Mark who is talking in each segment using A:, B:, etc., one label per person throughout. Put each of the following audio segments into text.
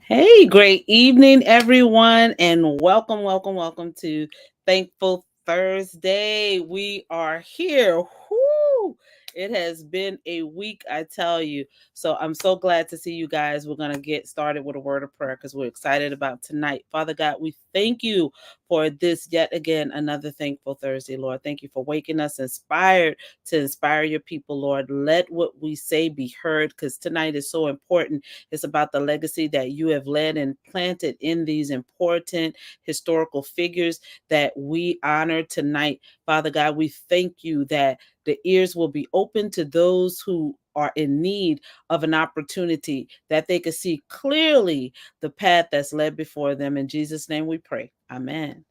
A: Hey, great evening, everyone, and welcome to Thankful Thursday. We are here. Whoo! It has been a week, I tell you. So I'm so glad to see you guys. We're going to get started with a word of prayer because we're excited about tonight. Father God, we thank you for this yet again, another Thankful Thursday, Lord. Thank you for waking us inspired to inspire your people, Lord. Let what we say be heard because tonight is so important. It's about the legacy that you have led and planted in these important historical figures that we honor tonight. Father God, we thank you that the ears will be open to those who are in need of an opportunity that they could see clearly the path that's led before them. In Jesus' name we pray. Amen.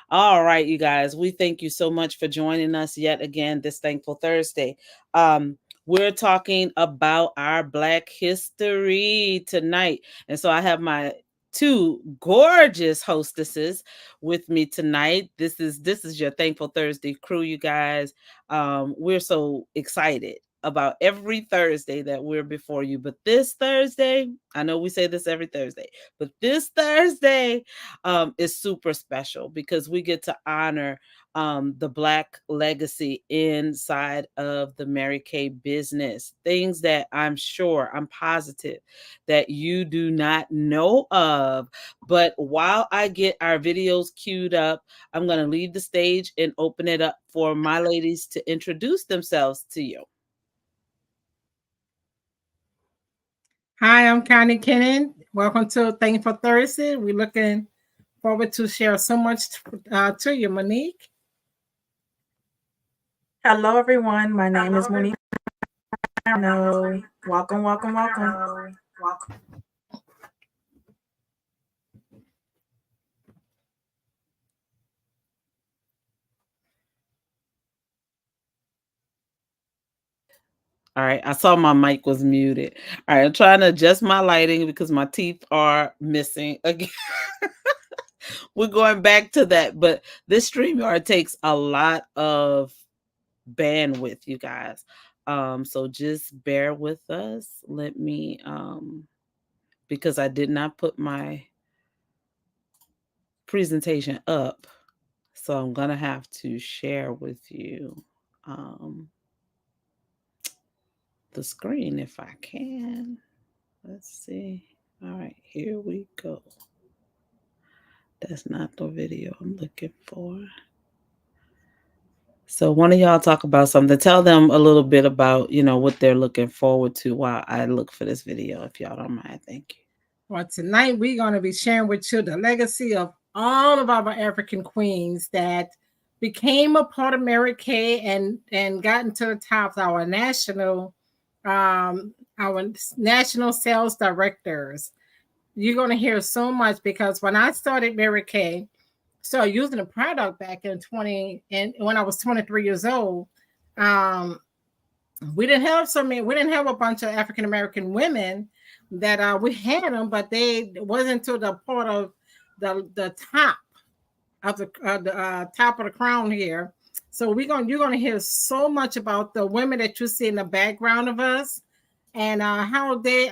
A: All right, you guys, we thank you so much for joining us yet again this Thankful Thursday. We're talking about our Black history tonight. And so I have my two gorgeous hostesses with me tonight. This is your Thankful Thursday crew, you guys. We're so excited about every Thursday that we're before you. But this Thursday, I know we say this every Thursday, but this Thursday, is super special because we get to honor the Black legacy inside of the Mary Kay business. Things that I'm positive that you do not know of. But while I get our videos queued up, I'm going to leave the stage and open it up for my ladies to introduce themselves to you.
B: Hi, I'm Connie Kennan. Welcome to Thankful Thursday. We're looking forward to share so much to you, Monique.
C: Hello, everyone. My name is Monique. Welcome.
A: All right, I saw my mic was muted. All right, I'm trying to adjust my lighting because my teeth are missing again. We're going back to that, but this StreamYard takes a lot of bandwidth, you guys. So just bear with us. Let me because I did not put my presentation up. So I'm gonna have to share with you the screen if I can. Let's see. All right, here we go. That's not the video I'm looking for. So one of y'all talk about something. Tell them a little bit about, what they're looking forward to while I look for this video, if y'all don't mind. Thank you.
B: Well, tonight we're going to be sharing with you the legacy of all of our African queens that became a part of Mary Kay and got into the top of our national sales directors. You're going to hear so much because when I started Mary Kay, started using the product back in 20 and when I was 23 years old, we didn't have we didn't have a bunch of African American women that we had them, but they wasn't to the part of the top of the top of the crown here. So you're gonna hear so much about the women that you see in the background of us and how they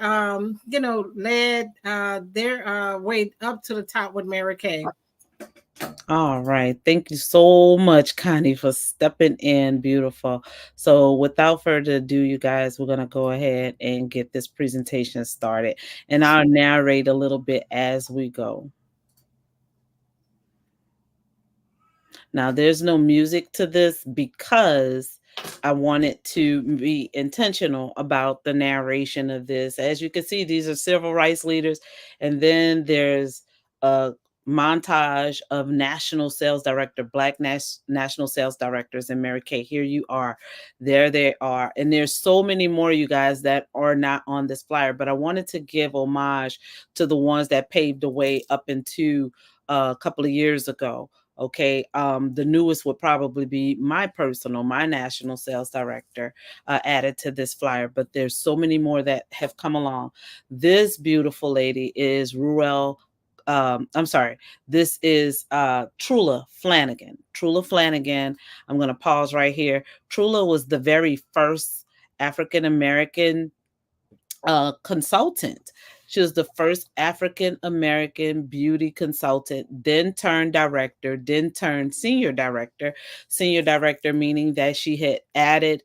B: led their way up to the top with Mary Kay.
A: All right. Thank you so much, Connie, for stepping in. Beautiful. So without further ado, you guys, we're going to go ahead and get this presentation started. And I'll narrate a little bit as we go. Now, there's no music to this because I wanted to be intentional about the narration of this. As you can see, these are civil rights leaders. And then there's a montage of national sales director, Black national sales directors in Mary Kay. Here you are. There they are. And there's so many more, you guys, that are not on this flyer. But I wanted to give homage to the ones that paved the way up into a couple of years ago. Okay. The newest would probably be my national sales director added to this flyer, but there's so many more that have come along. This beautiful lady is Ruel. I'm sorry. This is Trula Flanagan. Trula Flanagan. I'm going to pause right here. Trula was the very first African American consultant She was the first African American beauty consultant, then turned director, then turned senior director. Senior director meaning that she had added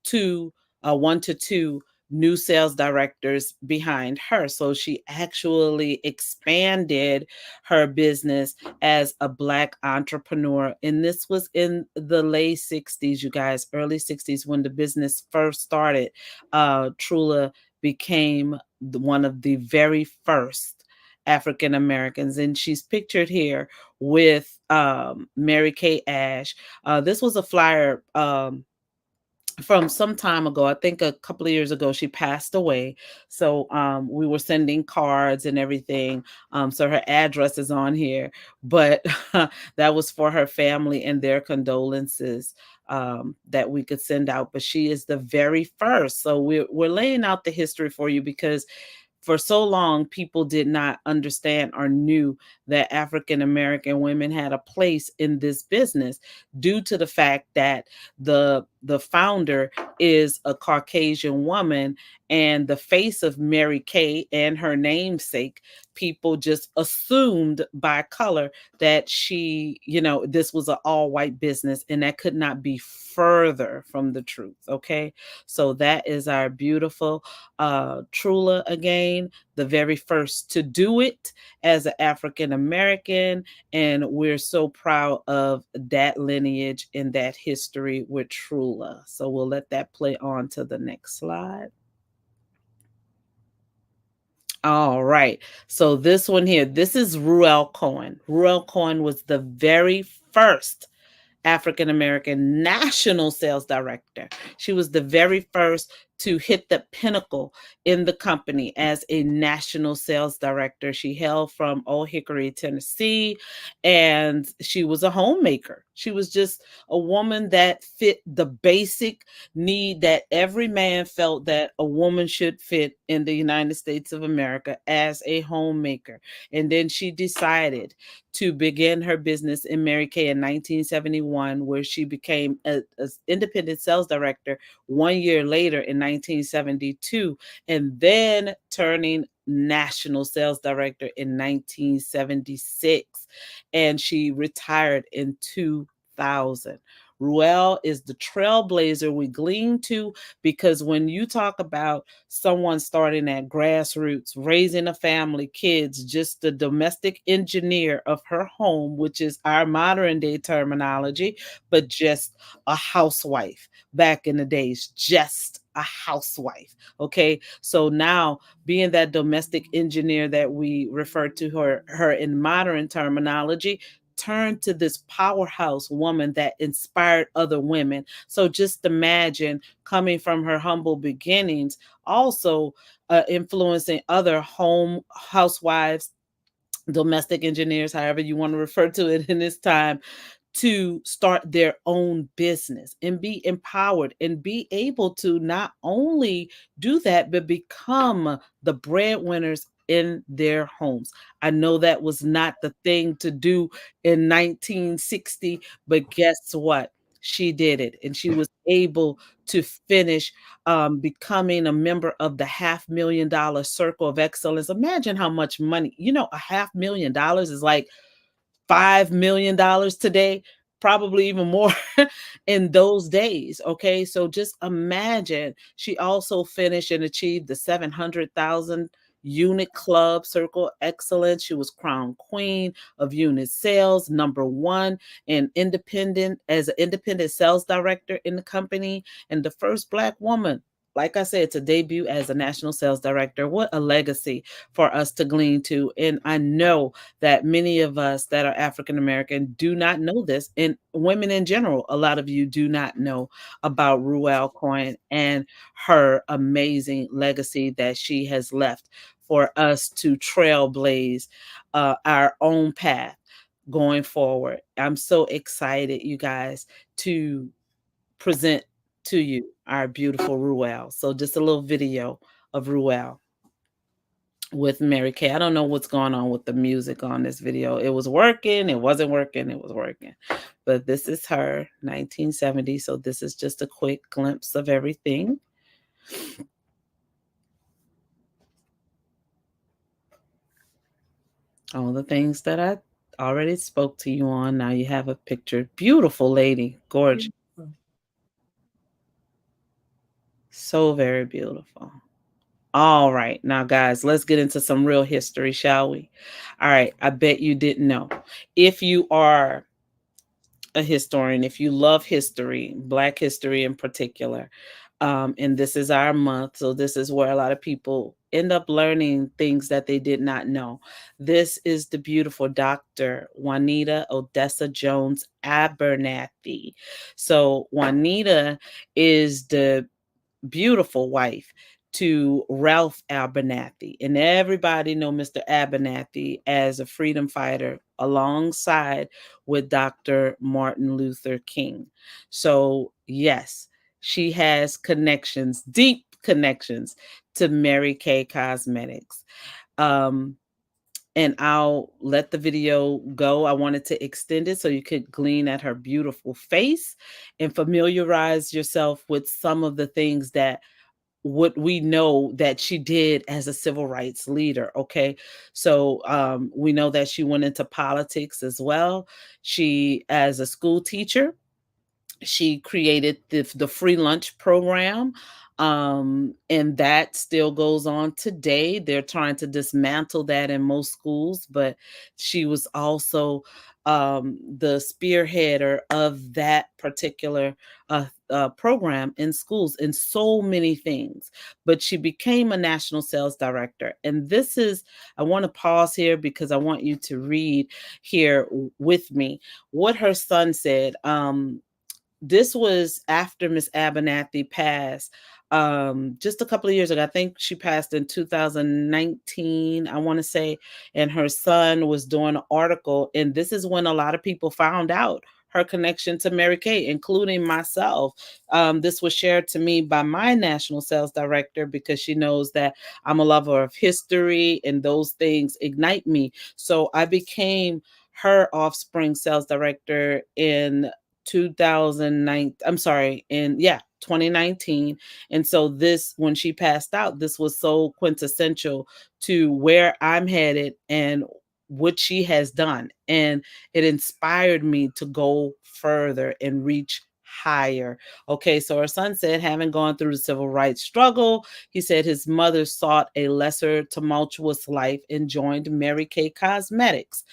A: two, one to two new sales directors behind her. So she actually expanded her business as a Black entrepreneur. And this was in the late 60s, you guys, early 60s when the business first started. Trula became one of the very first African Americans, and she's pictured here with Mary Kay Ash. This was a flyer from some time ago. I think a couple of years ago she passed away. So we were sending cards and everything. So her address is on here, but that was for her family and their condolences that we could send out. But she is the very first. So we're laying out the history for you because for so long, people did not understand or knew that African American women had a place in this business due to the fact that the founder is a Caucasian woman, and the face of Mary Kay and her namesake, people just assumed by color that she, this was an all white business, and that could not be further from the truth. Okay. So that is our beautiful Trula again, the very first to do it as an African American. And we're so proud of that lineage and that history with Trula. So we'll let that play on to the next slide. All right. So this one here, this is Ruel Cohen. Ruel Cohen was the very first African American national sales director. She was the very first to hit the pinnacle in the company as a national sales director. She hailed from Old Hickory, Tennessee, and she was a homemaker. She was just a woman that fit the basic need that every man felt that a woman should fit in the United States of America as a homemaker. And then she decided to begin her business in Mary Kay in 1971, where she became an independent sales director 1 year later in 1972, and then turning national sales director in 1976. And she retired in 2000. Ruel is the trailblazer we glean to, because when you talk about someone starting at grassroots, raising a family, kids, just the domestic engineer of her home, which is our modern day terminology, but just a housewife back in the days, just a housewife. Okay. So now being that domestic engineer that we refer to her in modern terminology, turned to this powerhouse woman that inspired other women. So just imagine coming from her humble beginnings, also influencing other housewives, domestic engineers, however you want to refer to it in this time, to start their own business and be empowered and be able to not only do that, but become the breadwinners in their homes. I know that was not the thing to do in 1960, but guess what? She did it, and she was able to finish becoming a member of the $500,000 Circle of Excellence. Imagine how much money, $500,000 is like $5 million today, probably even more in those days. Okay. So just imagine she also finished and achieved the 700,000 unit club Circle Excellence. She was crowned queen of unit sales, #1 and independent as an independent sales director in the company, and the first Black woman, like I said, to debut as a national sales director. What a legacy for us to glean to. And I know that many of us that are African American do not know this, and women in general, a lot of you do not know about Ruel Cohen and her amazing legacy that she has left for us to trailblaze our own path going forward. I'm so excited, you guys, to present to you our beautiful Ruel. So just a little video of Ruel with Mary Kay. I don't know what's going on with the music on this video. It was working, it wasn't working, it was working. But this is her, 1970. So this is just a quick glimpse of everything. All the things that I already spoke to you on. Now you have a picture. Beautiful lady. Gorgeous.
B: Beautiful.
A: So very beautiful. All right. Now, guys, let's get into some real history, shall we? All right. I bet you didn't know. If you are a historian, if you love history, Black history in particular, and this is our month, so this is where a lot of people end up learning things that they did not know. This is the beautiful Dr. Juanita Odessa Jones Abernathy. So Juanita is the beautiful wife to Ralph Abernathy. And everybody know Mr. Abernathy as a freedom fighter alongside with Dr. Martin Luther King. So, yes, she has connections, deep connections to Mary Kay Cosmetics. Um, and I'll let the video go. I wanted to extend it so you could glean at her beautiful face and familiarize yourself with some of the things that what we know that she did as a civil rights leader. Okay, so we know that she went into politics as well. She, as a school teacher, she created the free lunch program, and that still goes on today. They're trying to dismantle that in most schools, but she was also the spearheader of that particular program in schools in so many things. But she became a national sales director, and this is, I want to pause here because I want you to read here with me what her son said. This was after Miss Abernathy passed, just a couple of years ago. I think she passed in 2019, I want to say, and her son was doing an article, and this is when a lot of people found out her connection to Mary Kay, including myself. This was shared to me by my national sales director because she knows that I'm a lover of history and those things ignite me. So I became her offspring sales director in 2009, I'm sorry, in, yeah, 2019. And so this, when she passed out, this was so quintessential to where I'm headed and what she has done, and it inspired me to go further and reach higher. Okay, so her son said, having gone through the civil rights struggle, he said his mother sought a lesser tumultuous life and joined Mary Kay Cosmetics.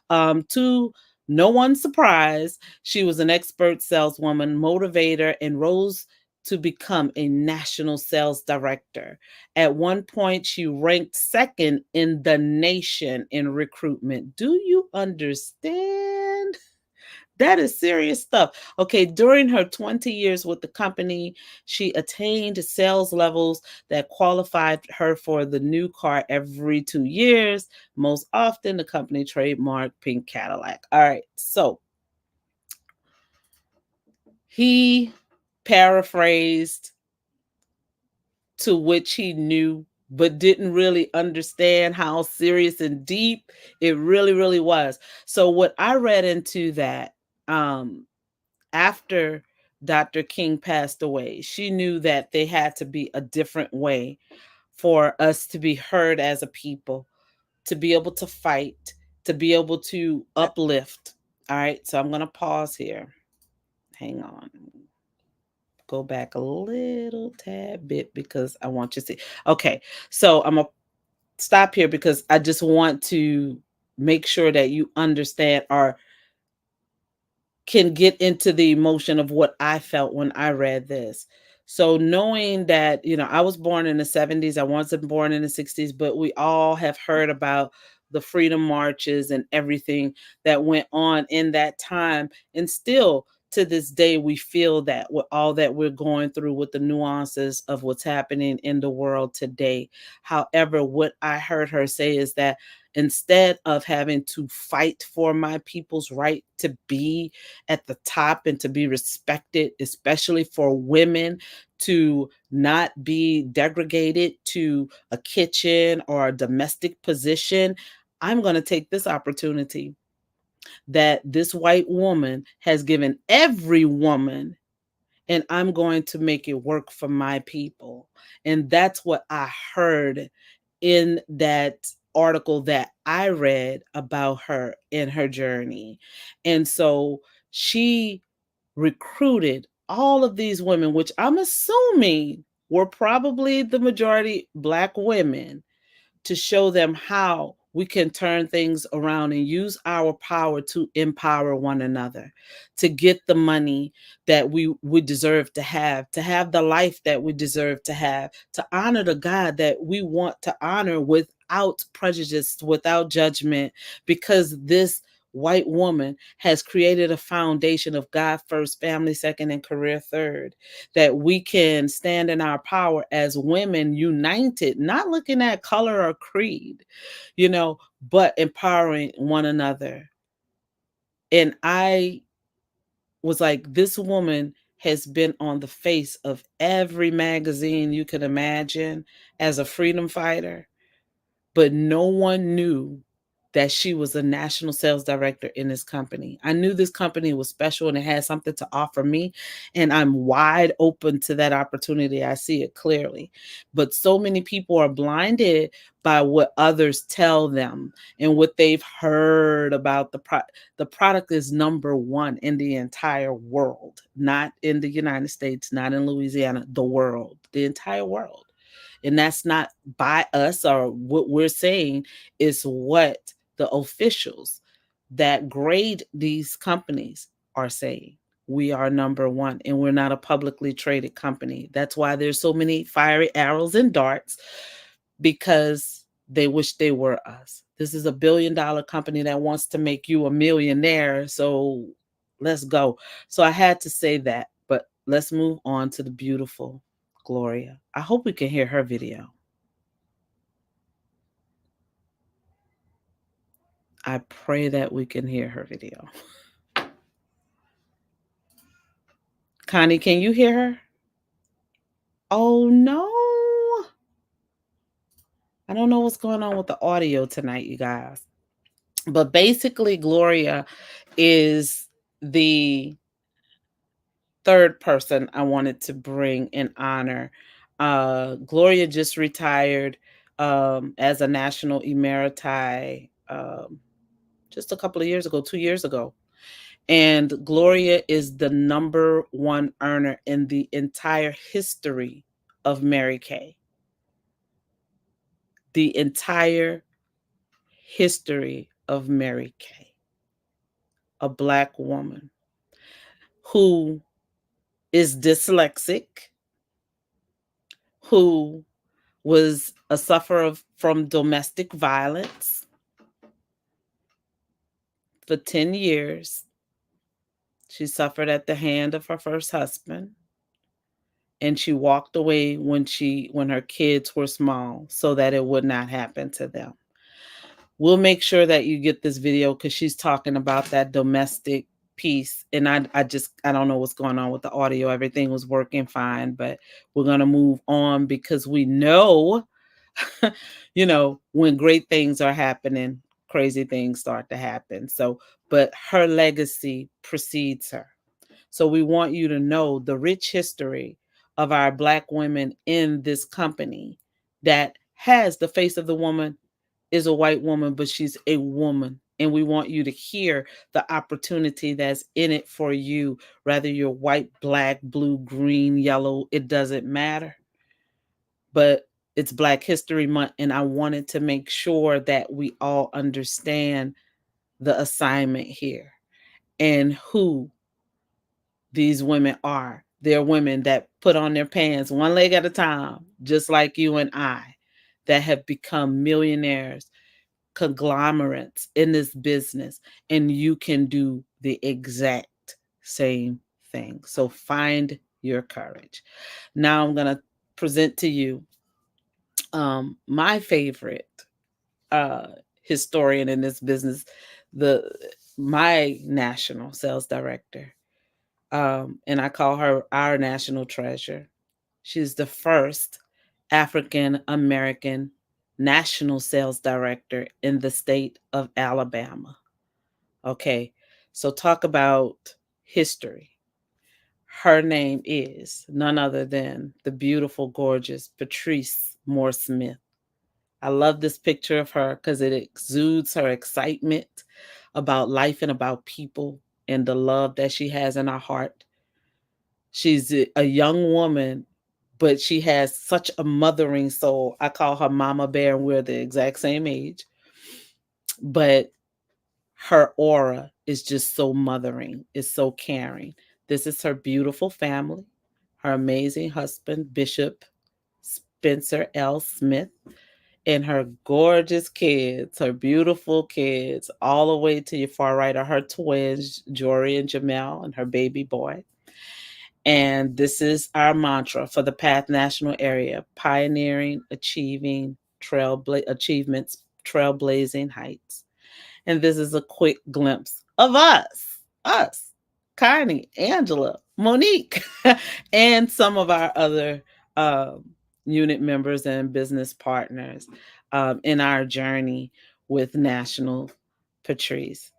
A: To no one's surprise, she was an expert saleswoman, motivator, and rose to become a national sales director. At one point, she ranked second in the nation in recruitment. Do you understand? That is serious stuff. Okay, during her 20 years with the company, she attained sales levels that qualified her for the new car every 2 years. Most often, the company trademarked pink Cadillac. All right, so he paraphrased to which he knew, but didn't really understand how serious and deep it really, really was. So, what I read into that, after Dr. King passed away, she knew that there had to be a different way for us to be heard as a people, to be able to fight, to be able to uplift. All right, so I'm going to pause here. Hang on. Go back a little tad bit because I want you to see. Okay, so I'm going to stop here because I just want to make sure that you understand or can get into the emotion of what I felt when I read this. So knowing that, I was born in the 70s, I wasn't born in the 60s, but we all have heard about the freedom marches and everything that went on in that time. And still to this day, we feel that with all that we're going through with the nuances of what's happening in the world today. However, what I heard her say is that instead of having to fight for my people's right to be at the top and to be respected, especially for women to not be degraded to a kitchen or a domestic position. I'm going to take this opportunity that this white woman has given every woman, and I'm going to make it work for my people. And that's what I heard in that article that I read about her in her journey. And so she recruited all of these women, which I'm assuming were probably the majority Black women, to show them how we can turn things around and use our power to empower one another, to get the money that we deserve to have the life that we deserve to honor the God that we want to honor without prejudice, without judgment, because this white woman has created a foundation of God first, family second, and career third, that we can stand in our power as women united, not looking at color or creed, you know, but empowering one another. And I was like, this woman has been on the face of every magazine you can imagine as a freedom fighter, but no one knew that she was a national sales director in this company. I knew this company was special and it had something to offer me, and I'm wide open to that opportunity. I see it clearly. But so many people are blinded by what others tell them and what they've heard about the product is number one in the entire world, not in the United States, not in Louisiana, the world, the entire world. And that's not by us, or what we're saying is what the officials that grade these companies are saying. We are number one, and we're not a publicly traded company. That's why there's so many fiery arrows and darts, because they wish they were us. This is $1 billion company that wants to make you a millionaire. So let's go. So I had to say that, but let's move on to the beautiful Gloria. I hope we can hear her video. I pray that we can hear her video. Connie, can you hear her? Oh no. I don't know what's going on with the audio tonight, you guys. But basically, Gloria is the third person I wanted to bring in honor. Gloria just retired as a national emeriti just a couple of years ago, 2 years ago. And Gloria is the number one earner in the entire history of Mary Kay. The entire history of Mary Kay. A Black woman who is dyslexic, who was a sufferer from domestic violence for 10 years. She suffered at the hand of her first husband, and she walked away when her kids were small so that it would not happen to them. We'll make sure that you get this video because she's talking about that domestic piece. And I don't know what's going on with the audio. Everything was working fine, but we're going to move on because we know, when great things are happening, crazy things start to happen. So, but her legacy precedes her. So we want you to know the rich history of our Black women in this company that has the face of the woman is a white woman, but she's a woman. And we want you to hear the opportunity that's in it for you, whether you're white, black, blue, green, yellow, it doesn't matter. But it's Black History Month, and I wanted to make sure that we all understand the assignment here and who these women are. They're women that put on their pants one leg at a time, just like you and I, that have become millionaires, conglomerates in this business, and you can do the exact same thing. So find your courage. Now I'm going to present to you my favorite uh, historian in this business, my national sales director. And I call her our national treasure. She's the first African American national sales director in the state of Alabama. Okay, so talk about history. Her name is none other than the beautiful, gorgeous Patrice Moore Smith. I love this picture of her because it exudes her excitement about life and about people and the love that she has in her heart. She's a young woman, but she has such a mothering soul. I call her Mama Bear, and we're the exact same age. But her aura is just so mothering, is so caring. This is her beautiful family, her amazing husband, Bishop Spencer L. Smith, and her gorgeous kids, her beautiful kids, all the way to your far right are her twins, Jory and Jamel, and her baby boy. And this is our mantra for the Path National Area: pioneering, achieving, achievements, trailblazing heights. And this is a quick glimpse of us, Connie, Angela, Monique, and some of our other um, unit members and business partners in our journey with National Patrice.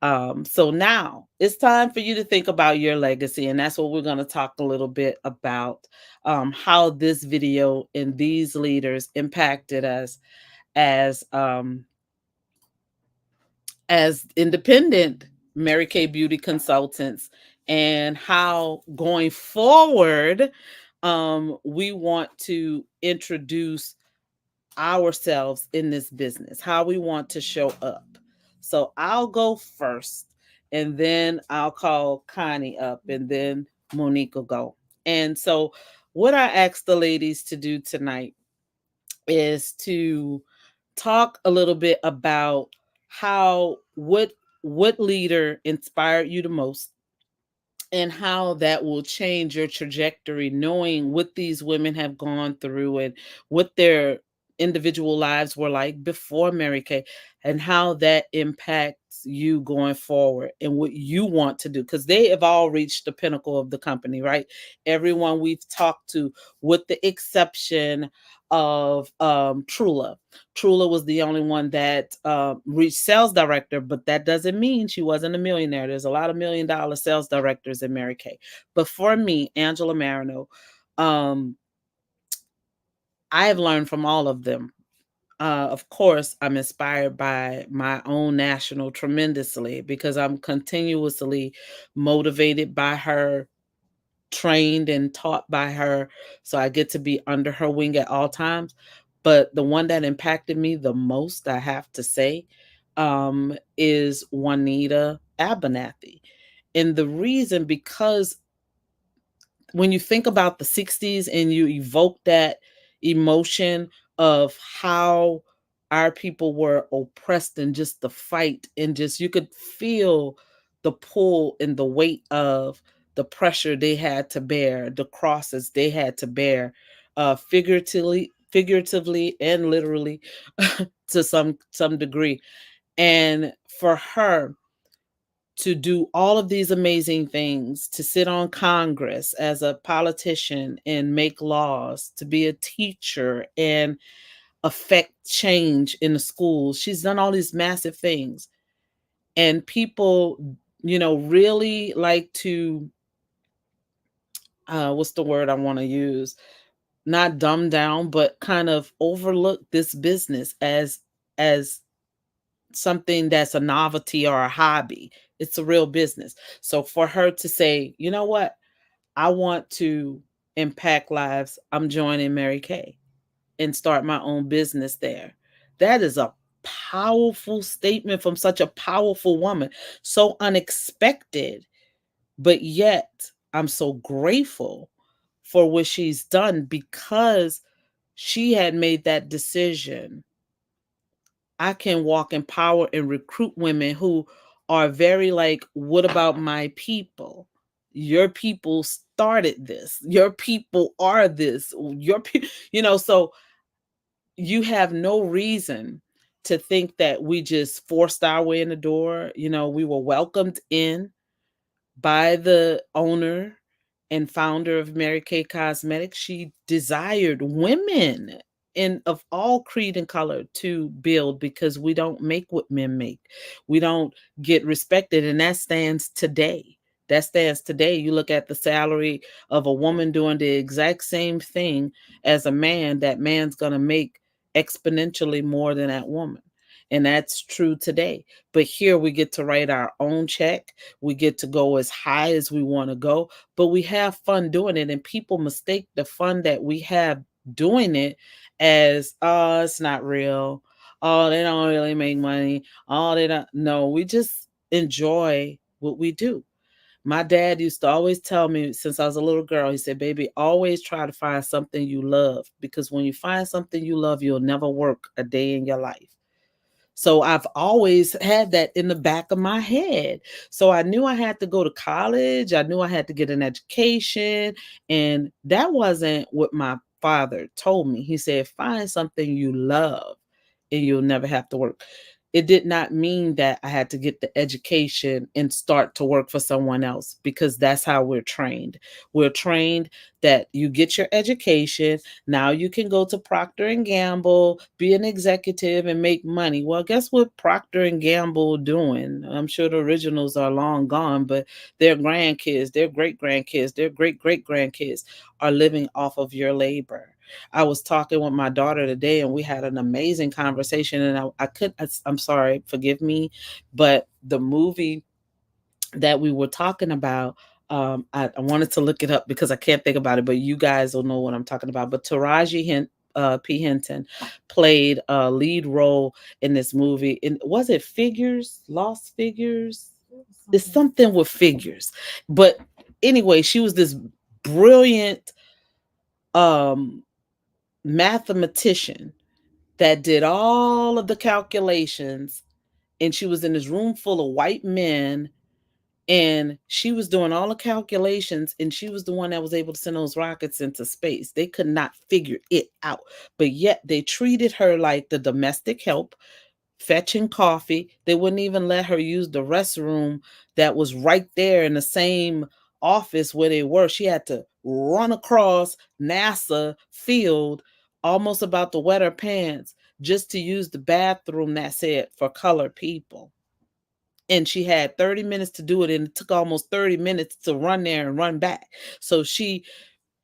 A: So now it's time for you to think about your legacy, and that's what we're going to talk a little bit about, how this video and these leaders impacted us as independent Mary Kay beauty consultants, and how going forward we want to introduce ourselves in this business, how we want to show up. So I'll go first, and then I'll call Connie up, and then Monique will go. And so what I asked the ladies to do tonight is to talk a little bit about how what leader inspired you the most, and how that will change your trajectory, knowing what these women have gone through and what their individual lives were like before Mary Kay, and how that impacts you going forward and what you want to do, because they have all reached the pinnacle of the company, right? Everyone we've talked to, with the exception of Trula. Trula was the only one that reached sales director, but that doesn't mean she wasn't a millionaire. There's a lot of $1 million sales directors in Mary Kay. But for me, Angela Marino, I have learned from all of them. Of course, I'm inspired by my own national tremendously, because I'm continuously motivated by her, trained and taught by her. So I get to be under her wing at all times. But the one that impacted me the most, I have to say, is Juanita Abernathy. And the reason, because when you think about the 60s and you evoke that emotion of how our people were oppressed, and just the fight, and just you could feel the pull and the weight of the pressure they had to bear, the crosses they had to bear, figuratively and literally to some degree. And for her to do all of these amazing things, to sit on Congress as a politician and make laws, to be a teacher and affect change in the schools. She's done all these massive things. And people, really like to, what's the word I want to use? Not dumb down, but kind of overlook this business as something that's a novelty or a hobby. It's a real business. So for her to say, you know what, I want to impact lives, I'm joining Mary Kay and start my own business there. That is a powerful statement from such a powerful woman. So unexpected, but yet I'm so grateful for what she's done, because she had made that decision. I can walk in power and recruit women who are very like, what about my people? Your people started this. Your people are this. Your people, so you have no reason to think that we just forced our way in the door. We were welcomed in by the owner and founder of Mary Kay Cosmetics. She desired women in of all creed and color to build, because we don't make what men make. We don't get respected, and that stands today. That stands today. You look at the salary of a woman doing the exact same thing as a man, that man's going to make exponentially more than that woman. And that's true today. But here we get to write our own check. We get to go as high as we want to go, but we have fun doing it. And people mistake the fun that we have doing it as, oh, it's not real. Oh, they don't really make money. Oh, they don't. No, we just enjoy what we do. My dad used to always tell me since I was a little girl, he said, baby, always try to find something you love, because when you find something you love, you'll never work a day in your life. So I've always had that in the back of my head. So I knew I had to go to college. I knew I had to get an education. And that wasn't what my father told me. He said, find something you love and you'll never have to work. It did not mean that I had to get the education and start to work for someone else, because that's how we're trained. We're trained that you get your education, now you can go to Procter and Gamble, be an executive and make money. Well, guess what Procter and Gamble doing? I'm sure the originals are long gone, but their grandkids, their great grandkids, their great great grandkids are living off of your labor. I was talking with my daughter today and we had an amazing conversation, and I'm sorry, forgive me, but the movie that we were talking about, I wanted to look it up because I can't think about it, but you guys will know what I'm talking about. But P. Hinton played a lead role in this movie. And was it Figures? Lost Figures? It's something with figures. But anyway, she was this brilliant um mathematician that did all of the calculations, and she was in this room full of white men, and she was doing all the calculations, and she was the one that was able to send those rockets into space. They could not figure it out, but yet they treated her like the domestic help, fetching coffee. They wouldn't even let her use the restroom that was right there in the same office where they were. She had to run across NASA field, almost about to wet her pants, just to use the bathroom that said for colored people. And she had 30 minutes to do it, and it took almost 30 minutes to run there and run back. So she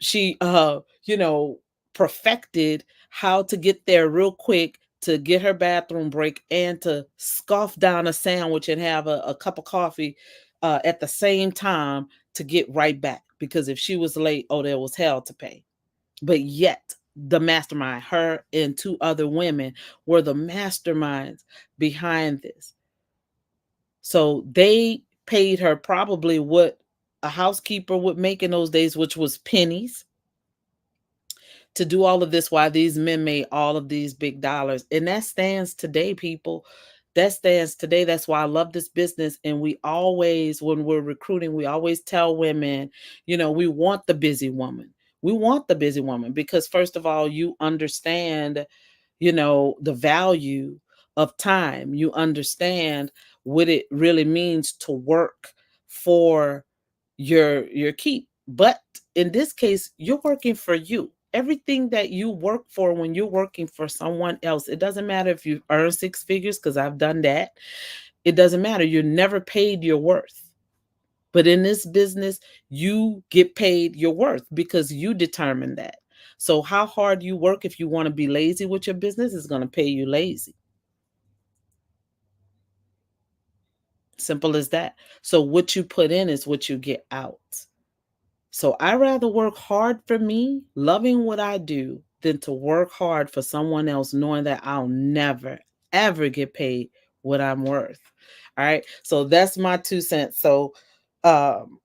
A: you know, perfected how to get there real quick, to get her bathroom break, and to scoff down a sandwich and have a cup of coffee at the same time, to get right back, because if she was late, oh, there was hell to pay. But yet the mastermind, her and two other women, were the masterminds behind this. So they paid her probably what a housekeeper would make in those days, which was pennies, to do all of this, while these men made all of these big dollars. And that stands today, people. That stands today. That's why I love this business. And we always, when we're recruiting, we always tell women, you know, we want the busy woman. We want the busy woman because, first of all, you understand, you know, the value of time. You understand what it really means to work for your keep. But in this case, you're working for you. Everything that you work for, when you're working for someone else, it doesn't matter if you earn six figures, because I've done that. It doesn't matter. You're never paid your worth. But in this business, you get paid your worth because you determine that. So how hard you work, if you want to be lazy with your business, is going to pay you lazy. Simple as that. So what you put in is what you get out. So I rather work hard for me, loving what I do, than to work hard for someone else, knowing that I'll never, ever get paid what I'm worth. All right. So that's my 2 cents. So um,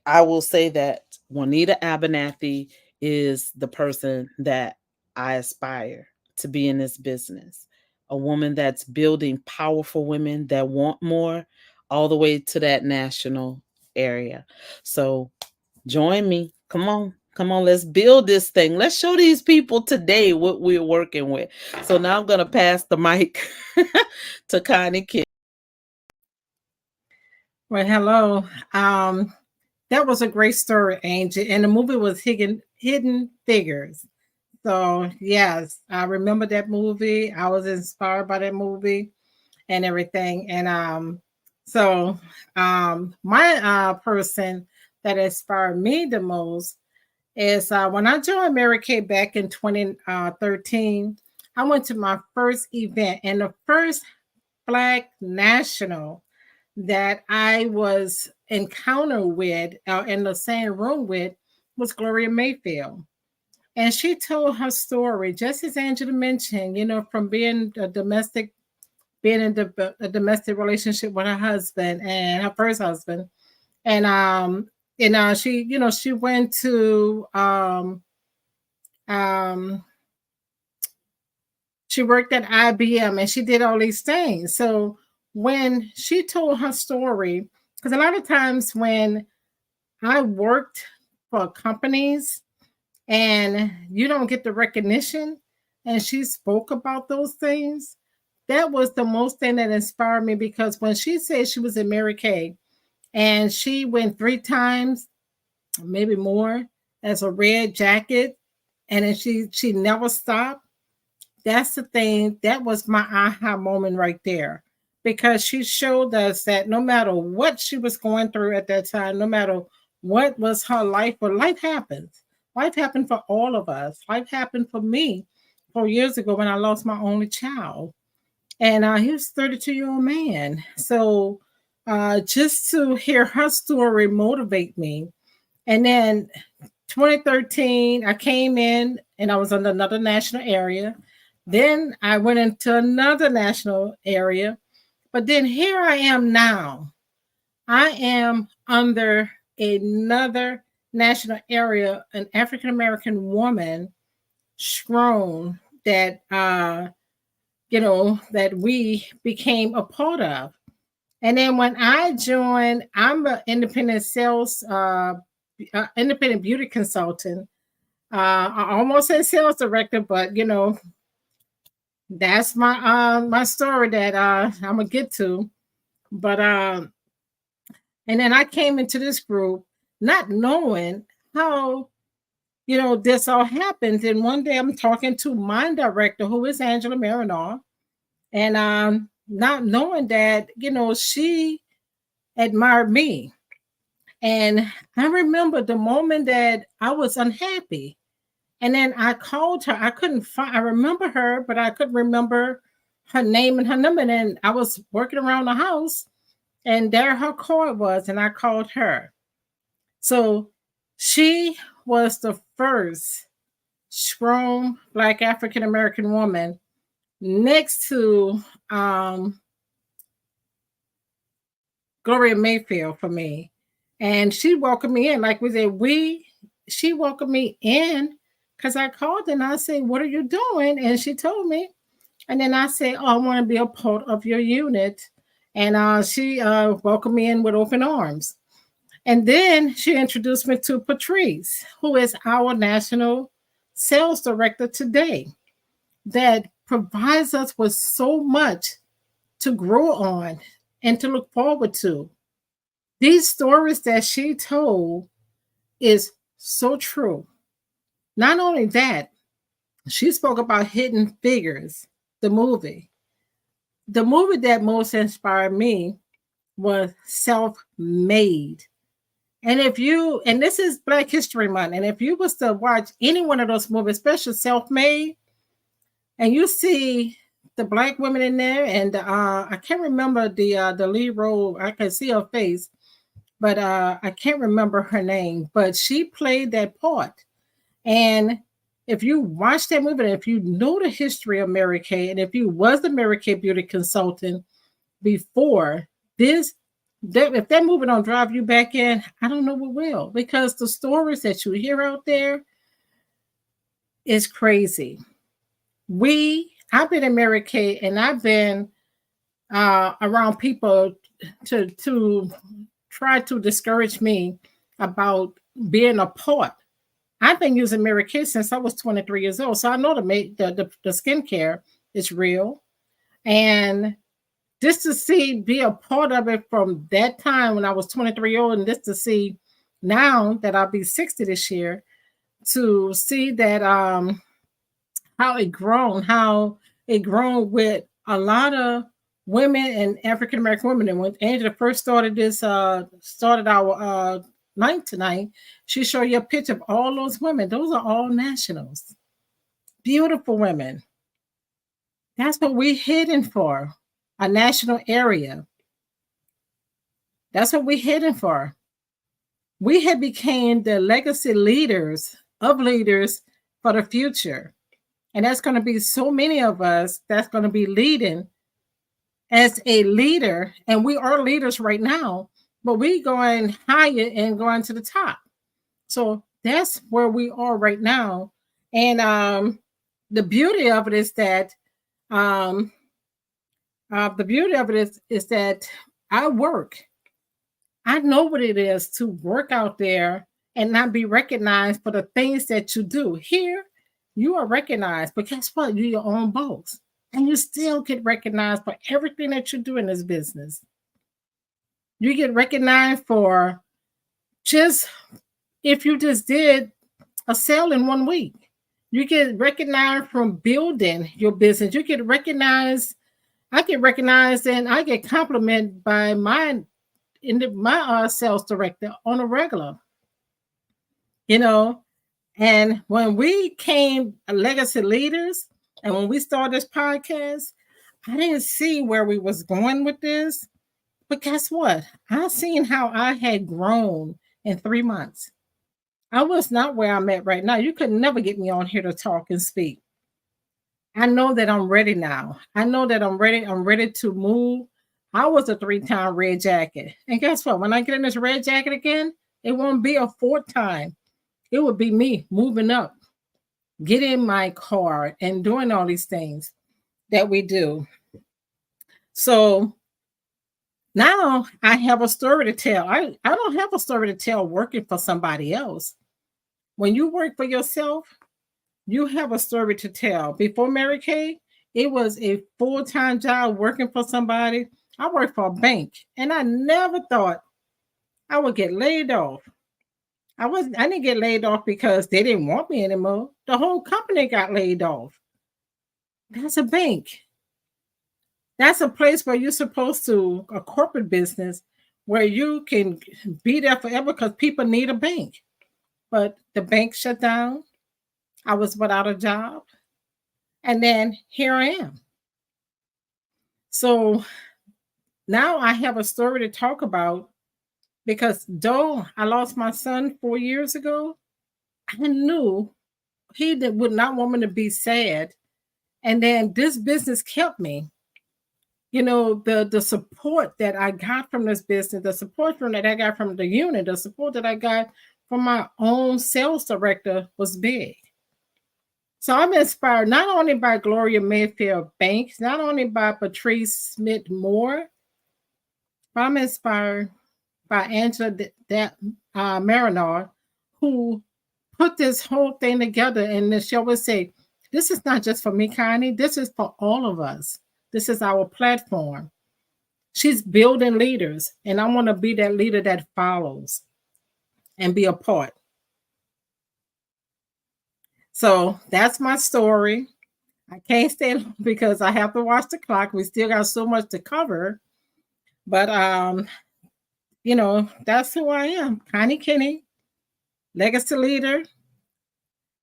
A: I will say that Juanita Abernathy is the person that I aspire to be in this business. A woman that's building powerful women that want more, all the way to that national area. So join me. Come on. Come on, let's build this thing. Let's show these people today what we're working with. So now I'm going to pass the mic to Connie Kim.
B: Well, hello. That was a great story, Angel, and the movie was Hidden Figures. So yes, I remember that movie. I was inspired by that movie and everything. And my person that inspired me the most is when I joined Mary Kay back in 2013, I went to my first event, and the first Black national that I was encountered with in the same room with was Gloria Mayfield. And she told her story, just as Angela mentioned, from being being in a domestic relationship with her husband and her first husband. And she went to um, she worked at IBM and she did all these things. So when she told her story, because a lot of times when I worked for companies and you don't get the recognition, and she spoke about those things, that was the most thing that inspired me, because when she said she was in Mary Kay and she went 3 times, maybe more, as a red jacket, and then she never stopped. That's the thing. That was my aha moment right there, because she showed us that no matter what she was going through at that time, no matter what was her life, but life happens. Life happened for all of us. Life happened for me 4 years ago when I lost my only child. And he was a 32-year-old man. So just to hear her story motivate me. And then 2013, I came in and I was in another national area. Then I went into another national area. But then here I am now. I am under another national area, an African American woman, strong, that that we became a part of. And then when I joined, I'm an independent independent beauty consultant. I almost said sales director, but that's my story that I'm gonna get to. But and then I came into this group not knowing how this all happened. And one day I'm talking to my director, who is Angela Marinoff, and not knowing that she admired me. And I remember the moment that I was unhappy. And then I called her. I couldn't find, I remember her, but I couldn't remember her name and her number. And I was working around the house, and there her card was, and I called her. So she was the first strong Black African American woman, next to Gloria Mayfield, for me. And she welcomed me in. Like we said, she welcomed me in because I called and I said, "What are you doing?" And she told me. And then I said, "Oh, I want to be a part of your unit." And she welcomed me in with open arms. And then she introduced me to Patrice, who is our national sales director today, that provides us with so much to grow on and to look forward to. These stories that she told is so true. Not only that, she spoke about Hidden Figures, the movie. The movie that most inspired me was Self-Made. And this is Black History Month, and if you was to watch any one of those movies, especially Self-Made, and you see the Black women in there, and I can't remember the lead role. I can see her face, but I can't remember her name. But she played that part. And if you watch that movie, and if you know the history of Mary Kay, and if you was the Mary Kay beauty consultant before this, if that movie don't drive you back in, I don't know what will, because the stories that you hear out there is crazy. I've been in Mary Kay, and I've been around people to try to discourage me about being a part. I've been using Mary Kay since I was 23 years old, so I know the skincare is real. And just to be a part of it from that time when I was 23 years old, and just to see now that I'll be 60 this year, to see that how it grown with a lot of women and African American women. And when Angela first started our night tonight, she showed you a picture of all those women. Those are all nationals. Beautiful women. That's what we're heading for. A national area. That's what we're heading for. We have become the legacy leaders of leaders for the future. And that's going to be so many of us that's going to be leading as a leader. And we are leaders right now, but we going higher and going to the top. So that's where we are right now. And the beauty of it is that um, I work. I know what it is to work out there and not be recognized for the things that you do. Here, you are recognized, but guess what? You're your own boss. And you still get recognized for everything that you do in this business. You get recognized for just if you just did a sale in 1 week. You get recognized from building your business. You get recognized. I get recognized and I get complimented by my sales director on a regular. You know, and when we came legacy leaders, and when we started this podcast, I didn't see where we was going with this. But guess what? I seen how I had grown in 3 months. I was not where I'm at right now. You could never get me on here to talk and speak. I know that I'm ready now. I know that I'm ready. I'm ready to move. I was a 3-time red jacket. And guess what? When I get in this red jacket again, it won't be a 4th time. It would be me moving up, getting in my car and doing all these things that we do. So now I have a story to tell. I don't have a story to tell working for somebody else. When you work for yourself, you have a story to tell. Before Mary Kay, it was a full-time job working for somebody. I worked for a bank, and I never thought I would get laid off. I didn't get laid off because they didn't want me anymore. The whole company got laid off. That's a bank. That's a place where you're supposed to, a corporate business, where you can be there forever because people need a bank. But the bank shut down. I was without a job. And then here I am. So now I have a story to talk about because though I lost my son 4 years ago, I knew he would not want me to be sad. And then this business kept me. You know, the support that I got from this business, the support that I got from the unit, the support that I got from my own sales director was big. So I'm inspired not only by Gloria Mayfield Banks, not only by Patrice Smith Moore, but I'm inspired by Angela Marinar, who put this whole thing together. And she always say, this is not just for me, Connie. This is for all of us. This is our platform. She's building leaders, and I want to be that leader that follows and be a part. So that's my story. I can't stay long because I have to watch the clock. We still got so much to cover. But you know, that's who I am. Connie Kinney, legacy leader,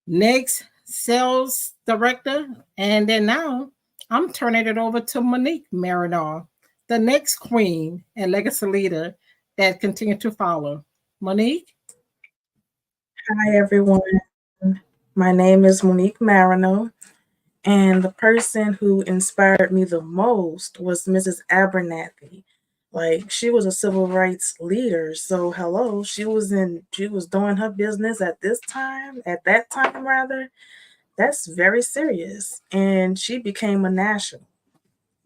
B: next sales director, and then now I'm turning it over to Monique Marinar, the next queen and legacy leader that continue to follow. Monique?
C: Hi, everyone. My name is Monique Marino, and the person who inspired me the most was Mrs. Abernathy. Like, she was a civil rights leader, so hello, she was doing her business at that time rather. That's very serious, and she became a national.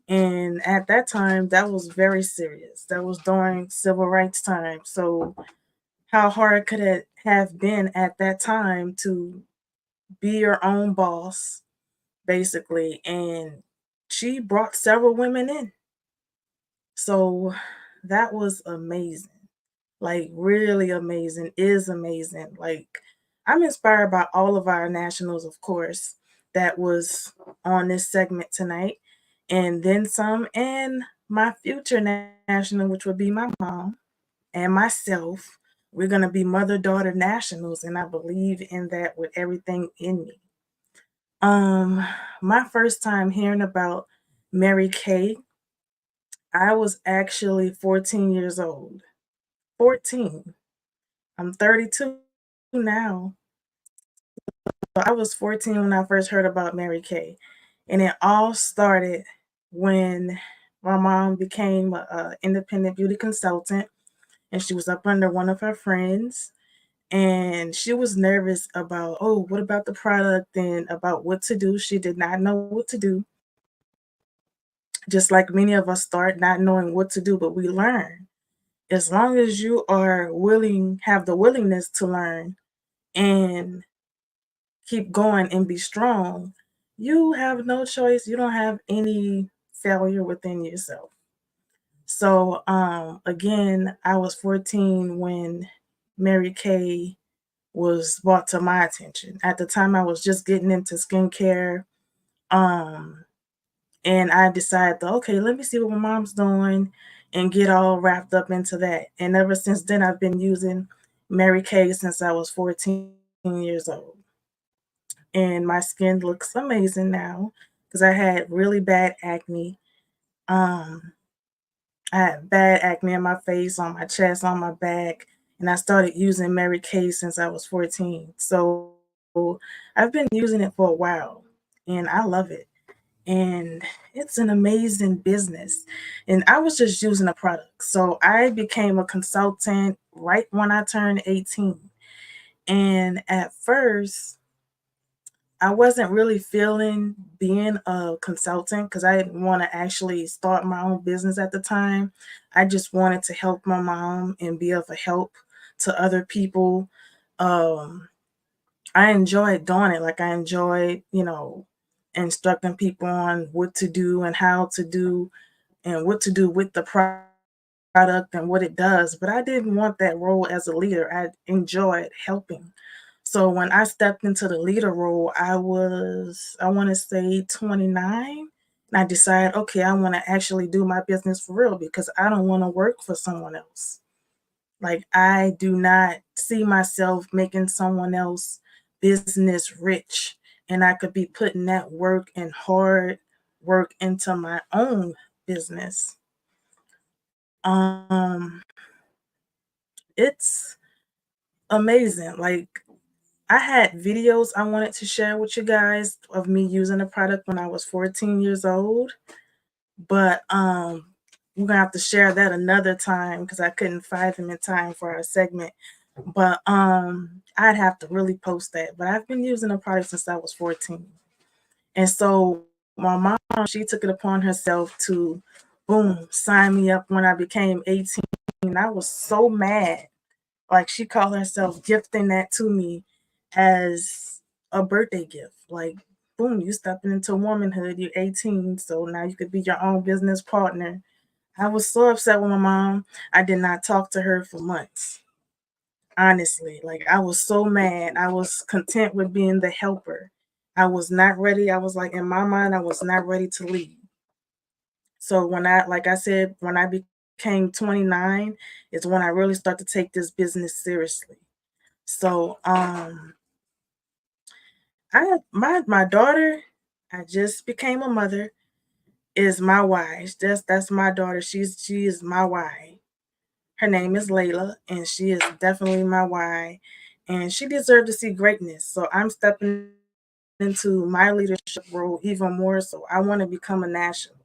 C: And at that time, that was very serious. That was during civil rights time. So how hard could it have been at that time to be your own boss, basically? And she brought several women in. So that was amazing. Like, really amazing, is amazing. Like, I'm inspired by all of our nationals, of course, that was on this segment tonight, and then some, and my future national, which would be my mom and myself, We're going to be mother daughter nationals, and I believe in that with everything in me. Um, my first time hearing about Mary Kay, I was actually 14 years old. 14. I'm 32 now. So I was 14 when I first heard about Mary Kay. And it all started when my mom became an independent beauty consultant, and she was up under one of her friends. And she was nervous about, oh, what about the product and about what to do. She did not know what to do. Just like many of us start not knowing what to do, but we learn. As long as you are willing, have the willingness to learn and keep going and be strong, you have no choice. You don't have any failure within yourself. So again, I was 14 when Mary Kay was brought to my attention. At the time I was just getting into skincare. Um and I decided, okay, let me see what my mom's doing and get all wrapped up into that. And ever since then, I've been using Mary Kay since I was 14 years old. And my skin looks amazing now because I had really bad acne. Um, I had bad acne on my face, on my chest, on my back. And I started using Mary Kay since I was 14. So I've been using it for a while and I love it. And it's an amazing business. And I was just using a product. So I became a consultant right when I turned 18. And at first, I wasn't really feeling being a consultant because I didn't want to actually start my own business at the time. I just wanted to help my mom and be of a help to other people. Um, I enjoyed doing it. Like I enjoyed, instructing people on what to do and how to do and what to do with the product and what it does. But I didn't want that role as a leader. I enjoyed helping. So when I stepped into the leader role, I want to say 29. And I decided, okay, I want to actually do my business for real because I don't want to work for someone else. Like I do not see myself making someone else business rich, and I could be putting that work and hard work into my own business. Um it's amazing. Like I had videos I wanted to share with you guys of me using the product when I was 14 years old, but we're gonna have to share that another time because I couldn't find them in time for our segment. But I'd have to really post that. But I've been using the product since I was 14. And so my mom, she took it upon herself to boom, sign me up when I became 18. I was so mad. Like she called herself gifting that to me as a birthday gift. Like, boom, you stepping into womanhood, you're 18, so now you could be your own business partner. I was so upset with my mom. I did not talk to her for months. Honestly, like I was so mad. I was content with being the helper. I was not ready. I was like, in my mind, I was not ready to lead. So like I said, when I became 29 is when I really started to take this business seriously. So my daughter, I just became a mother, is my why. That's my daughter. She is my why. Her name is Layla, and she is definitely my why. And she deserved to see greatness. So I'm stepping into my leadership role even more. So I want to become a national.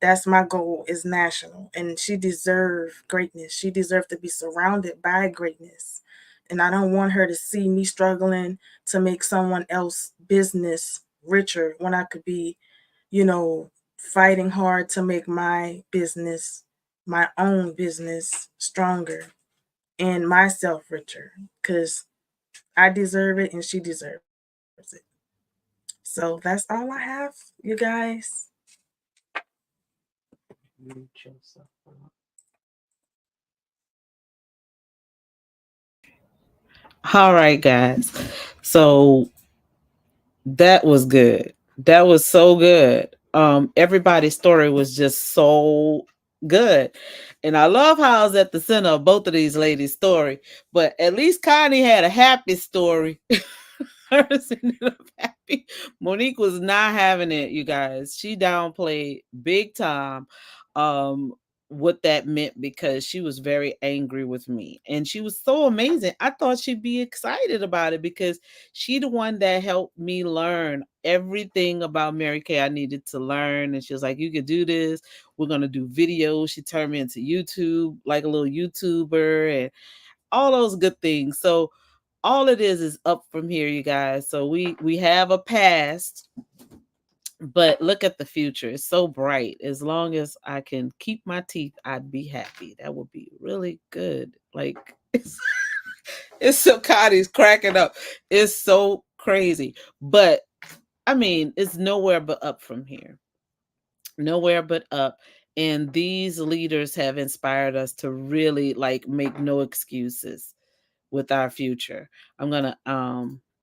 C: That's my goal is national. And she deserved greatness. She deserved to be surrounded by greatness. And I don't want her to see me struggling to make someone else business richer when I could be, you know, fighting hard to make my business, my own business stronger and myself richer because I deserve it and she deserves it. So that's all I have, you guys.
A: All right, guys. So that was good. That was so good. Everybody's story was just so Good. And I love how I was at the center of both of these ladies' story. But at least Connie had a happy story. Hers ended up happy. Monique was not having it, you guys. She downplayed big time um what that meant because she was very angry with me. And she was so amazing. I thought she'd be excited about it because she the one that helped me learn everything about Mary Kay I needed to learn. And she was like, you could do this. We're gonna do videos. She turned me into YouTube, like a little YouTuber, and all those good things. So all it is up from here, you guys. So we have a past, but look at the future. It's so bright. As long as I can keep my teeth, I'd be happy. That would be really good. Like it's so Connie's cracking up. It's so crazy. But I mean, it's nowhere but up from here. Nowhere but up. And these leaders have inspired us to really like make no excuses with our future. I'm gonna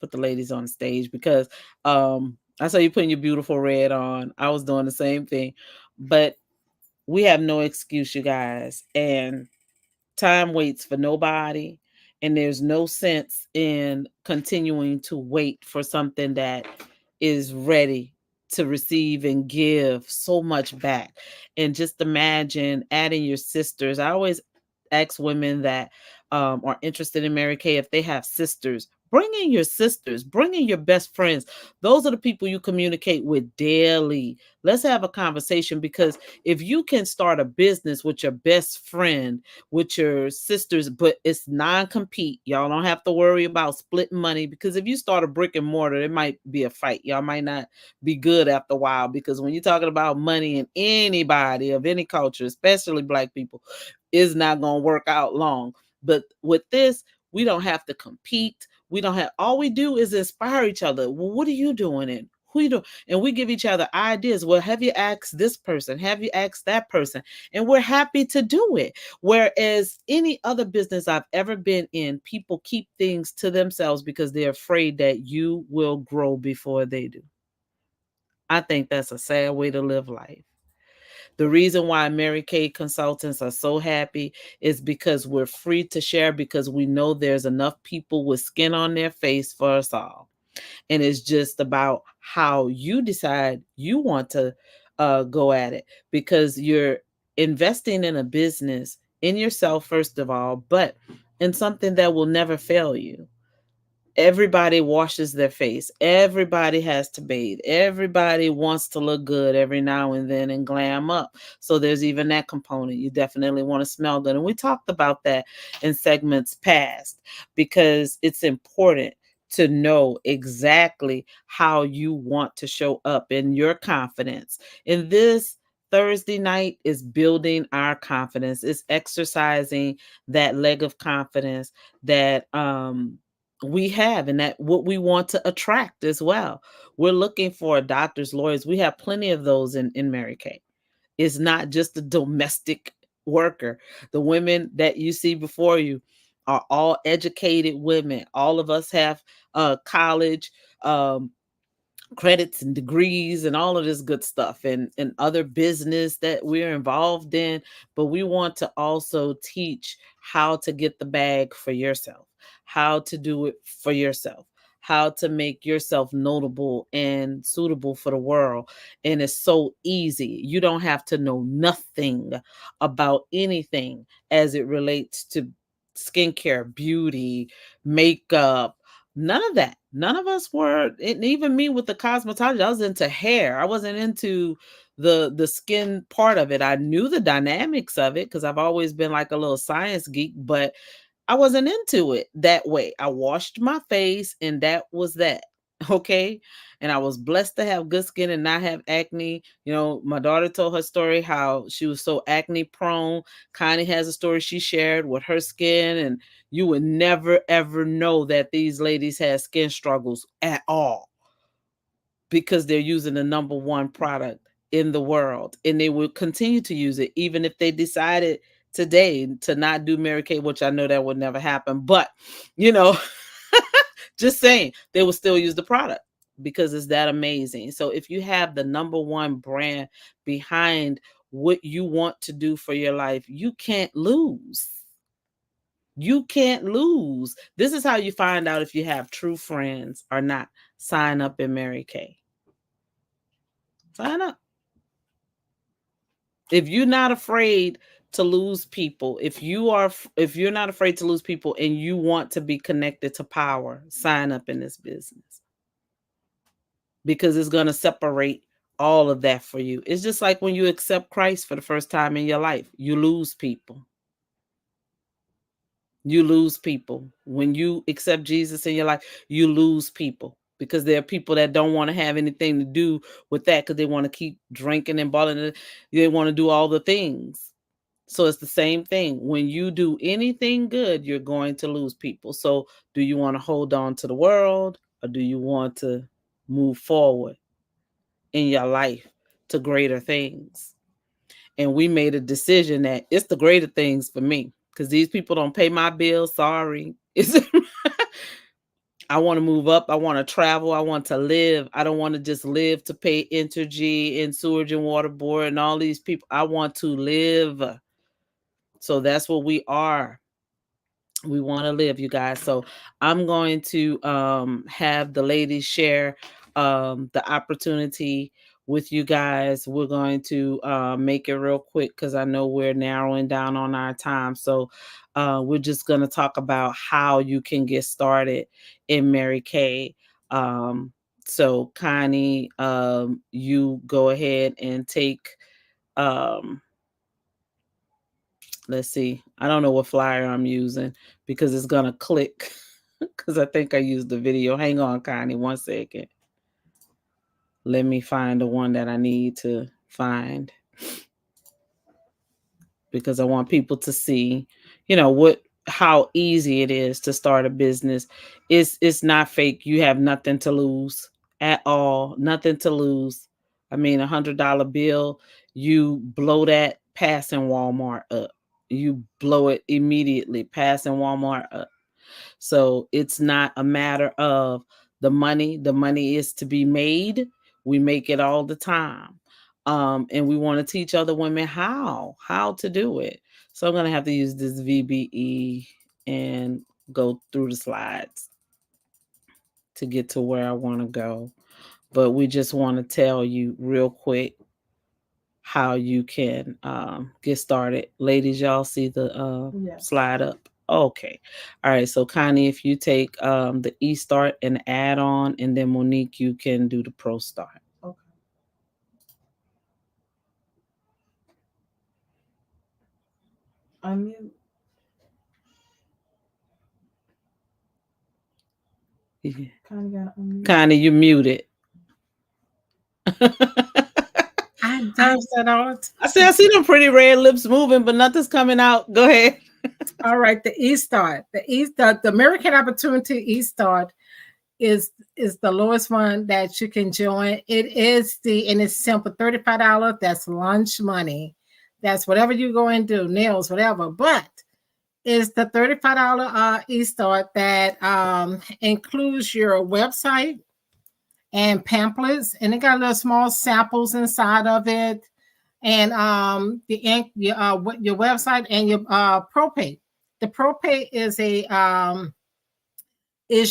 A: put the ladies on stage because I saw you putting your beautiful red on. I was doing the same thing. But we have no excuse, you guys. And time waits for nobody. And there's no sense in continuing to wait for something that is ready to receive and give so much back. And just imagine adding your sisters. I always ask women that are interested in Mary Kay if they have sisters. Bring in your sisters, bring in your best friends. Those are the people you communicate with daily. Let's have a conversation because if you can start a business with your best friend, with your sisters, but it's non-compete. Y'all don't have to worry about splitting money because if you start a brick and mortar, it might be a fight. Y'all might not be good after a while because when you're talking about money and anybody of any culture, especially Black people, is not going to work out long. But with this, we don't have to compete. We don't have, all we do is inspire each other. Well, what are you doing? And who you doing? And we give each other ideas. Well, have you asked this person? Have you asked that person? And we're happy to do it. Whereas any other business I've ever been in, people keep things to themselves because they're afraid that you will grow before they do. I think that's a sad way to live life. The reason why Mary Kay consultants are so happy is because we're free to share because we know there's enough people with skin on their face for us all. And it's just about how you decide you want to go at it because you're investing in a business, in yourself, first of all, but in something that will never fail you. Everybody washes their face. Everybody has to bathe. Everybody wants to look good every now and then and glam up. So there's even that component. You definitely want to smell good. And we talked about that in segments past because it's important to know exactly how you want to show up in your confidence. In this Thursday night is building our confidence. It's exercising that leg of confidence that we have and that what we want to attract as well. We're looking for doctors, lawyers. We have plenty of those in Mary Kay. It's not just the domestic worker. The women that you see before you are all educated women. All of us have college credits and degrees and all of this good stuff and other business that we're involved in, but we want to also teach how to get the bag for yourself, how to do it for yourself, how to make yourself notable and suitable for the world. And it's so easy. You don't have to know nothing about anything as it relates to skincare, beauty, makeup, none of that. None of us were, and even me with the cosmetology, I was into hair. I wasn't into the skin part of it. I knew the dynamics of it because I've always been like a little science geek, but I wasn't into it that way. I washed my face and that was that. Okay. And I was blessed to have good skin and not have acne. You know, my daughter told her story how she was so acne prone. Connie has a story she shared with her skin, and you would never ever know that these ladies had skin struggles at all because they're using the number one product in the world and they will continue to use it even if they decided today to not do Mary Kay, which I know that would never happen, but you know, just saying they will still use the product because it's that amazing. So if you have the number one brand behind what you want to do for your life, you can't lose. You can't lose. This is how you find out if you have true friends or not. Sign up in Mary Kay. Sign up. If you're not afraid to lose people, if you're not afraid to lose people and you want to be connected to power, sign up in this business. Because it's going to separate all of that for you. It's just like when you accept Christ for the first time in your life, you lose people. You lose people. When you accept Jesus in your life, you lose people because there are people that don't want to have anything to do with that because they want to keep drinking and balling. They want to do all the things. So it's the same thing. When you do anything good, you're going to lose people. So do you want to hold on to the world or do you want to move forward in your life to greater things? And we made a decision that it's the greater things for me because these people don't pay my bills. Sorry. I want to move up. I want to travel. I want to live. I don't want to just live to pay Entergy and Sewage and Water Board and all these people. I want to live. So that's what we are. We want to live, you guys. So I'm going to have the ladies share the opportunity with you guys. We're going to make it real quick because I know we're narrowing down on our time. So we're just going to talk about how you can get started in Mary Kay. So Connie, you go ahead and take let's see. I don't know what flyer I'm using because it's going to click because I think I used the video. Hang on, Connie, 1 second. Let me find the one that I need to find because I want people to see, how easy it is to start a business. It's not fake. You have nothing to lose at all. Nothing to lose. I mean, $100 bill, you blow that passing Walmart up. You blow it immediately, passing Walmart up. So it's not a matter of the money. The money is to be made. We make it all the time. And we want to teach other women how to do it. So I'm going to have to use this VBE and go through the slides to get to where I want to go. But we just want to tell you real quick how you can get started. Ladies, y'all see the slide up? Okay. All right. So Connie, if you take the e-start and add on, and then Monique, you can do the pro start.
C: Okay. Unmute.
A: Yeah.
C: Connie,
A: you muted.
B: I do that all the time.
A: I see them pretty red lips moving, but nothing's coming out. Go ahead.
B: All right, the e-start. The American Opportunity e-start is the lowest one that you can join. And it's simple, $35. That's lunch money. That's whatever you go and do, nails, whatever. But it's the $35 e-start that includes your website and pamphlets, and it got little small samples inside of it, and your website and your ProPay. The ProPay is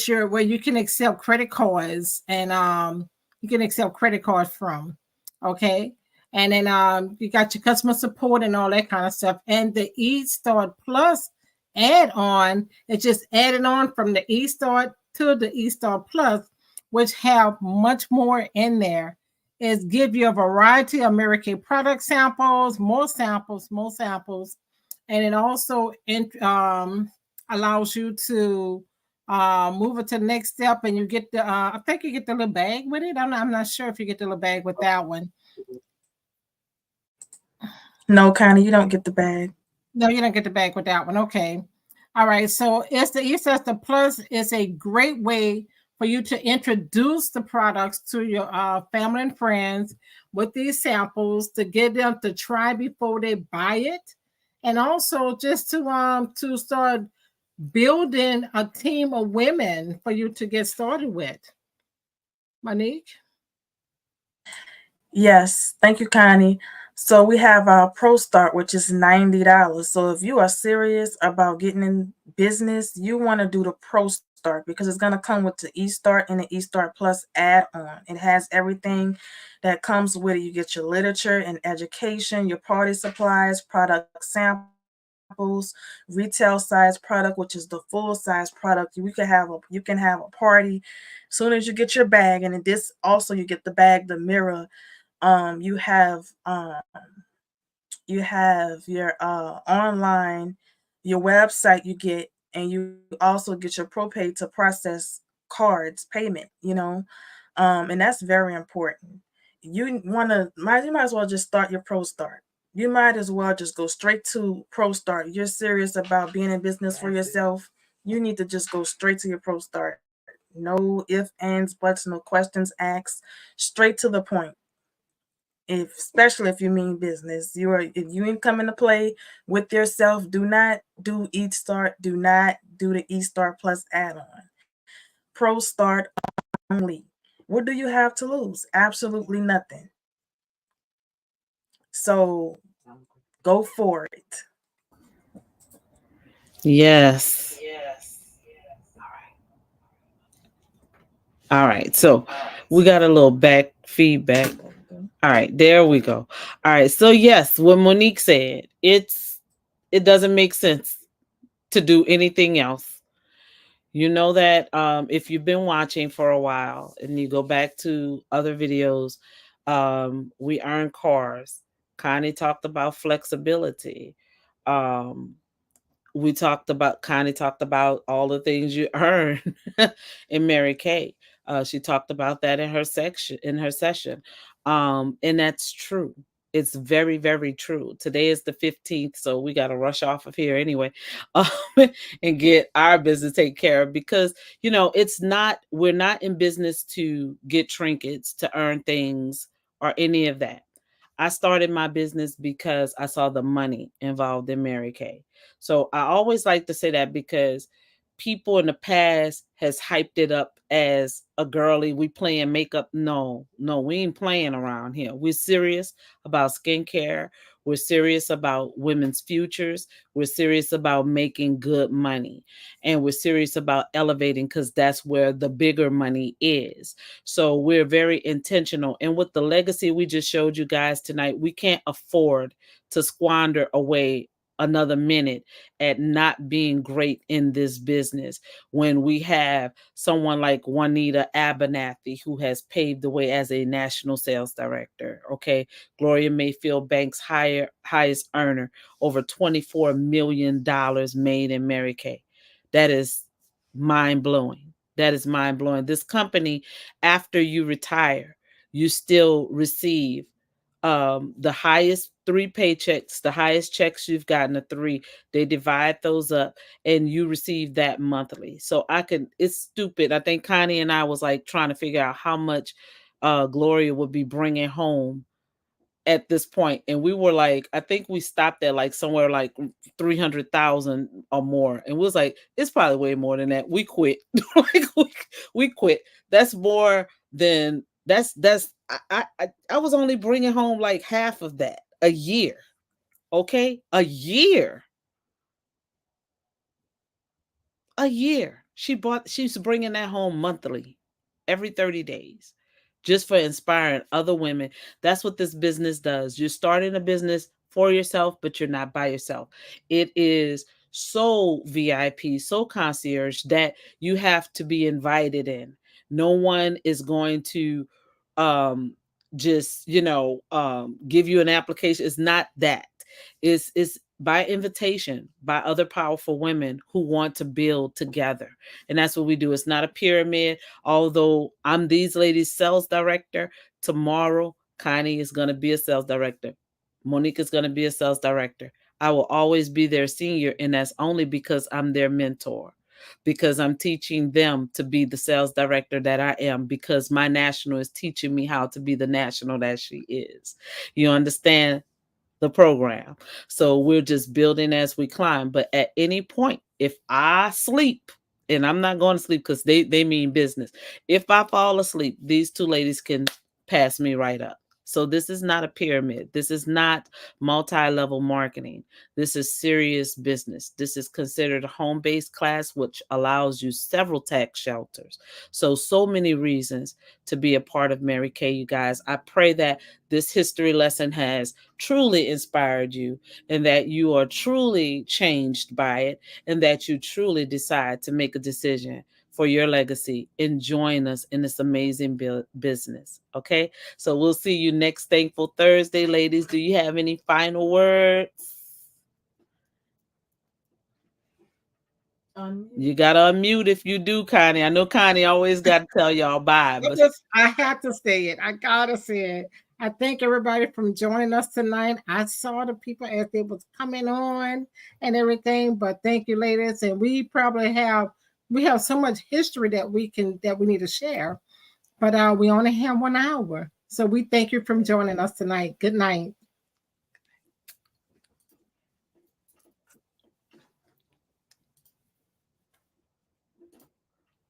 B: where you can accept credit cards, and you can accept credit cards from. Okay. And then you got your customer support and all that kind of stuff. And the eStart Plus add-on is just adding on from the eStart to the eStart Plus, which have much more in there. Is give you a variety of Mary Kay product samples, more samples, and it also allows you to move it to the next step, and you get the I think you get the little bag with it. I'm not sure if you get the little bag with that one.
C: No, Connie, you don't get the bag.
B: No, you don't get the bag with that one. Okay. All right. So it's the eStart Plus is a great way for you to introduce the products to your family and friends with these samples, to get them to try before they buy it, and also just to start building a team of women for you to get started with. Monique?
C: Yes, thank you, Connie. So we have our Pro Start, which is $90. So if you are serious about getting in business, you want to do the Pro Start because it's going to come with the eStart and the eStart Plus add-on. It has everything that comes with it. You get your literature and education, your party supplies, product samples, retail size product, which is the full size product. You can have a party. Soon as you get your bag, and in this also you get the bag, the mirror. You have your online, your website you get, and you also get your propay to process cards payment, and that's very important. You might as well just start your Pro Start. You might as well just go straight to Pro Start. You're serious about being in business for yourself, you need to just go straight to your Pro Start. No if, ands, buts, no questions asked. Straight to the point. Especially if you mean business, if you ain't coming to play with yourself, do not do eStart. Do not do the eStart Plus add-on. Pro Start only. What do you have to lose? Absolutely nothing. So go for it.
A: Yes. All right. So we got a little back feedback. All right, there we go. All right. So yes, what Monique said, it doesn't make sense to do anything else. You know that if you've been watching for a while and you go back to other videos, we earn cars. Connie talked about flexibility. Um, we talked about Connie talked about all the things you earn in Mary Kay. She talked about that in her session. And that's true. It's very, very true. Today is the 15th, so we got to rush off of here anyway, um, and get our business taken care of because, we're not in business to get trinkets, to earn things, or any of that. I started my business because I saw the money involved in Mary Kay. So I always like to say that because people in the past has hyped it up as a girly, we playing makeup. No, no, we ain't playing around here. We're serious about skincare. We're serious about women's futures. We're serious about making good money. And we're serious about elevating because that's where the bigger money is. So we're very intentional. And with the legacy we just showed you guys tonight, we can't afford to squander away another minute at not being great in this business when we have someone like Juanita Abernathy who has paved the way as a national sales director. Okay, Gloria Mayfield Banks highest earner, over $24 million made in Mary Kay. That is mind blowing. That is mind blowing. This company, after you retire, you still receive the highest three paychecks, the highest checks you've gotten, the three, they divide those up and you receive that monthly. So it's stupid. I think Connie and I was like trying to figure out how much Gloria would be bringing home at this point, and we were like, I think we stopped at like somewhere like 300,000 or more, and we was like, it's probably way more than that. We quit. Like we quit. That's more than that's I was only bringing home like half of that a year. Okay, a year. She's bringing that home monthly, every 30 days, just for inspiring other women. That's what this business does. You're starting a business for yourself, but you're not by yourself. It is so VIP, so concierge that you have to be invited in. No one is going to um just give you an application. It's not that. It's by invitation, by other powerful women who want to build together. And that's what we do. It's not a pyramid. Although I'm these ladies' sales director, tomorrow Connie is going to be a sales director. Monique is going to be a sales director. I will always be their senior, and that's only because I'm their mentor, because I'm teaching them to be the sales director that I am, because my national is teaching me how to be the national that she is. You understand the program? So we're just building as we climb. But at any point, if I sleep, and I'm not going to sleep because they mean business. If I fall asleep, these two ladies can pass me right up. So this is not a pyramid. This is not multi-level marketing. This is serious business. This is considered a home-based class, which allows you several tax shelters. So many reasons to be a part of Mary Kay, you guys. I pray that this history lesson has truly inspired you, and that you are truly changed by it, and that you truly decide to make a decision for your legacy and join us in this amazing business. Okay. So we'll see you next Thankful Thursday, ladies. Do you have any final words? You gotta unmute if you do, Connie. I know Connie always got to tell y'all bye, but
B: I have to say it. I gotta say it. I thank everybody from joining us tonight. I saw the people as they was coming on and everything, but thank you, ladies. And we probably have so much history that we need to share, but we only have 1 hour. So we thank you from joining us tonight. Good night.